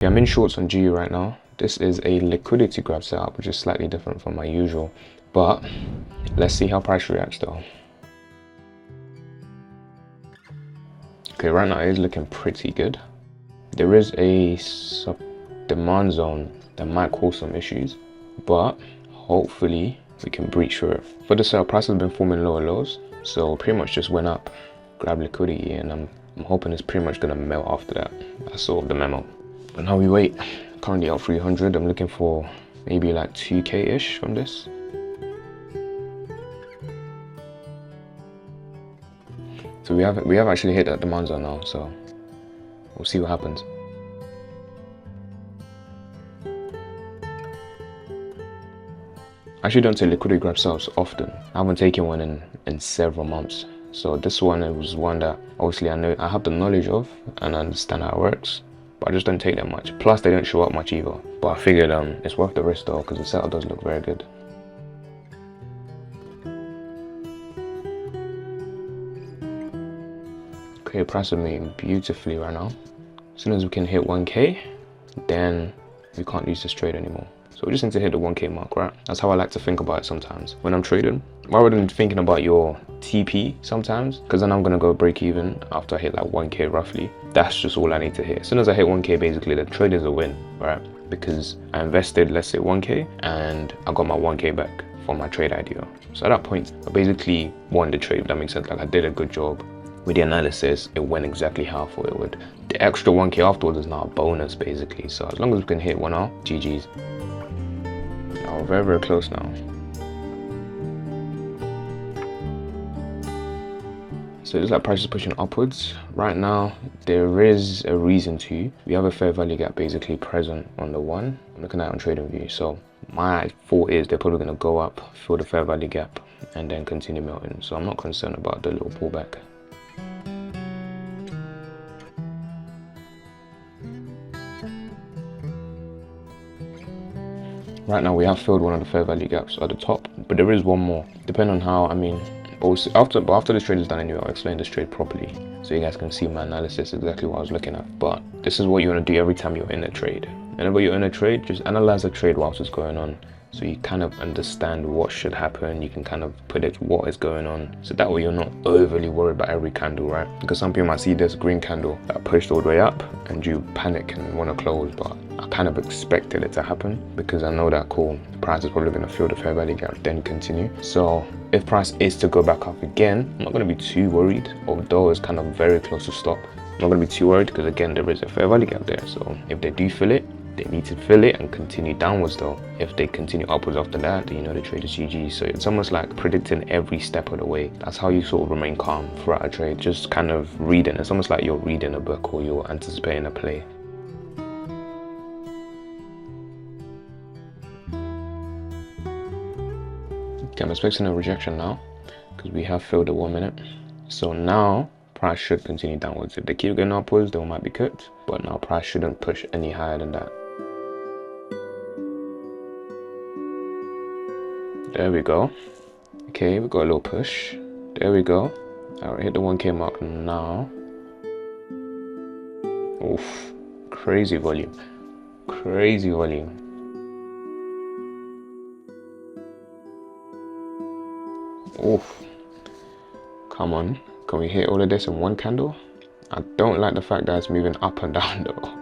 Yeah, I'm in shorts on GU right now. This is a liquidity grab setup, which is slightly different from my usual, but let's see how price reacts though. Okay, right now it is looking pretty good. There is a demand zone that might cause some issues, but hopefully we can breach through it. For the sale, price has been forming lower lows, so pretty much just went up, grabbed liquidity, and I'm hoping it's pretty much gonna melt after that. That's sort of the memo. But now we wait. Currently out 300. I'm looking for maybe like 2k-ish from this. So we have actually hit that demand zone now, so we'll see what happens. I actually don't take liquidity grab sales often. I haven't taken one in several months. So this one, it was one that obviously I have the knowledge of and I understand how it works, but I just don't take that much. Plus they don't show up much either. But I figured it's worth the risk though, because the setup does look very good. Okay, price is moving beautifully right now. As soon as we can hit 1k, then we can't use this trade anymore. So we just need to hit the 1k mark, right? That's how I like to think about it sometimes when I'm trading, rather than thinking about your TP sometimes, because then I'm gonna go break even after I hit like 1k roughly. That's just all I need to hit. As soon as I hit 1k, basically the trade is a win, right? Because I invested, let's say 1k, and I got my 1k back from my trade idea. So at that point, I basically won the trade, if that makes sense. Like I did a good job. With the analysis, it went exactly how I thought it would. The extra 1k afterwards is now a bonus basically. So as long as we can hit 1R, GG's. Now we're very, very close now. So it's like price is pushing upwards. Right now, there is a reason to. We have a fair value gap basically present on the one. I'm looking at it on TradingView. So my thought is they're probably gonna go up, fill the fair value gap, and then continue melting. So I'm not concerned about the little pullback. Right now we have filled one of the fair value gaps at the top, but there is one more. Depending on how, after this trade is done anyway, I'll explain this trade properly so you guys can see my analysis, exactly what I was looking at. But this is what you want to do every time you're in a trade. Whenever you're in a trade, just analyze the trade whilst it's going on, so you kind of understand what should happen. You can kind of predict what is going on, so that way you're not overly worried about every candle, right? Because some people might see this green candle that pushed all the way up and you panic and want to close, but I kind of expected it to happen because I know that cool, the price is probably going to fill the fair value gap, then continue. So if price is to go back up again, I'm not going to be too worried, although it's kind of very close to stop. I'm not going to be too worried because again, there is a fair value gap there. So if they do fill it, they need to fill it and continue downwards though. If they continue upwards after that, then you know the trade is GG. So it's almost like predicting every step of the way. That's how you sort of remain calm throughout a trade, just kind of reading. It's almost like you're reading a book or you're anticipating a play. Okay, I'm expecting a rejection now because we have filled the 1 minute. So now price should continue downwards. If they keep going upwards, then we might be cooked, but now price shouldn't push any higher than that. There we go. Okay, we got a little push. There we go. Alright, hit the 1k mark now. Oof, crazy volume. Crazy volume. Oof. Come on. Can we hit all of this in one candle? I don't like the fact that it's moving up and down though.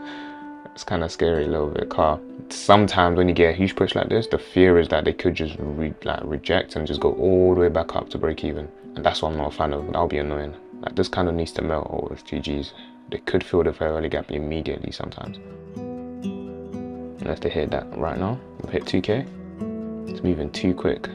It's kind of scary a little bit. Sometimes when you get a huge push like this, the fear is that they could just reject and just go all the way back up to break even. And that's what I'm not a fan of. That'll be annoying. Like this candle needs to melt or it's GG's. They could fill the fair value gap immediately sometimes. Unless they hit that right now. We've hit 2k. It's moving too quick.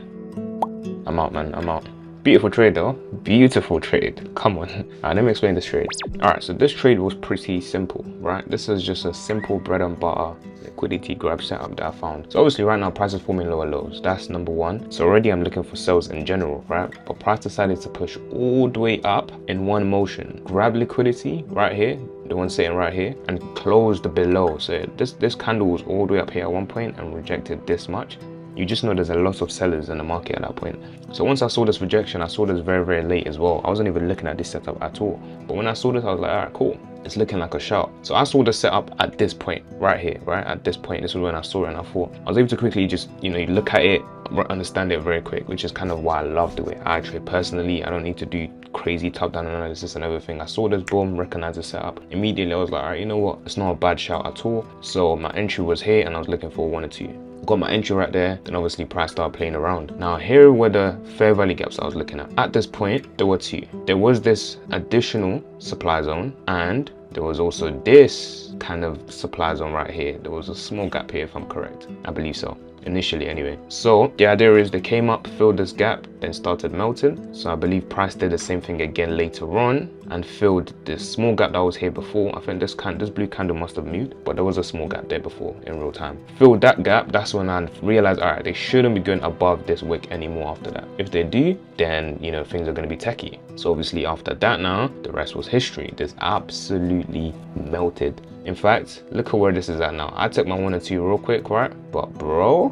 I'm out, man. I'm out. Beautiful trade though, beautiful trade. Come on. Alright, let me explain this trade. Alright, so this trade was pretty simple, right? This is just a simple bread and butter liquidity grab setup that I found. So obviously right now price is forming lower lows. That's number one. So already I'm looking for sales in general, right? But price decided to push all the way up in one motion. Grab liquidity right here, the one sitting right here, and close the below. So this candle was all the way up here at one point and rejected this much. you just know there's a lot of sellers in the market at that point. So once I saw this rejection, I saw this very, very late as well. I wasn't even looking at this setup at all. But when I saw this, I was like, all right, cool. It's looking like a shout. So I saw the setup at this point right here, right? At this point, this was when I saw it, and I thought I was able to quickly just, you know, look at it, understand it very quick, which is kind of why I love the way I trade personally. I don't need to do crazy top-down analysis and everything. I saw this, boom, recognized the setup. Immediately, I was like, all right, you know what? It's not a bad shout at all. So my entry was here, and I was looking for 1 or 2. Got my entry right there, then obviously price started playing around. Now here were the fair value gaps I was looking at. At this point, there were 2. There was this additional supply zone, and there was also this kind of supply zone right here. There was a small gap here, if I'm correct. I believe so, initially anyway. So the idea is they came up, filled this gap, then started melting. So I believe price did the same thing again later on and filled this small gap that was here before. I think this blue candle must have moved, but there was a small gap there before in real time. Filled that gap, that's when I realized, all right, they shouldn't be going above this wick anymore after that. If they do, then, you know, things are going to be techie. So obviously after that now, the rest was history. This absolutely melted. In fact, look at where this is at now. I took my 1 or 2 real quick, right? But bro,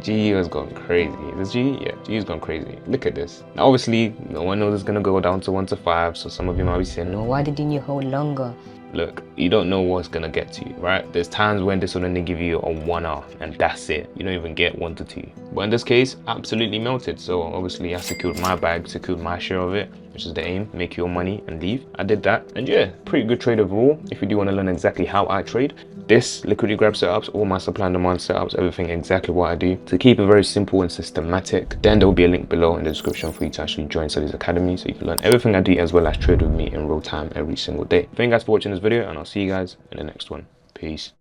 GU has gone crazy. This GU, yeah, GU's gone crazy. Look at this. Now, obviously, no one knows it's gonna go down to 1 to 5. So some of you might be saying, no, why didn't you hold longer? Look, you don't know what's gonna get to you, right? There's times when this will only give you a 1R and that's it. You don't even get 1 to 2. But in this case, absolutely melted. So obviously I secured my bag, secured my share of it, which is the aim, make your money and leave. I did that, and yeah, pretty good trade overall. If you do want to learn exactly how I trade, this liquidity grab setups, all my supply and demand setups, everything exactly what I do. To keep it very simple and systematic, then there will be a link below in the description for you to actually join Sully's Academy so you can learn everything I do as well as trade with me in real time every single day. Thank you guys for watching this video, and I'll see you guys in the next one. Peace.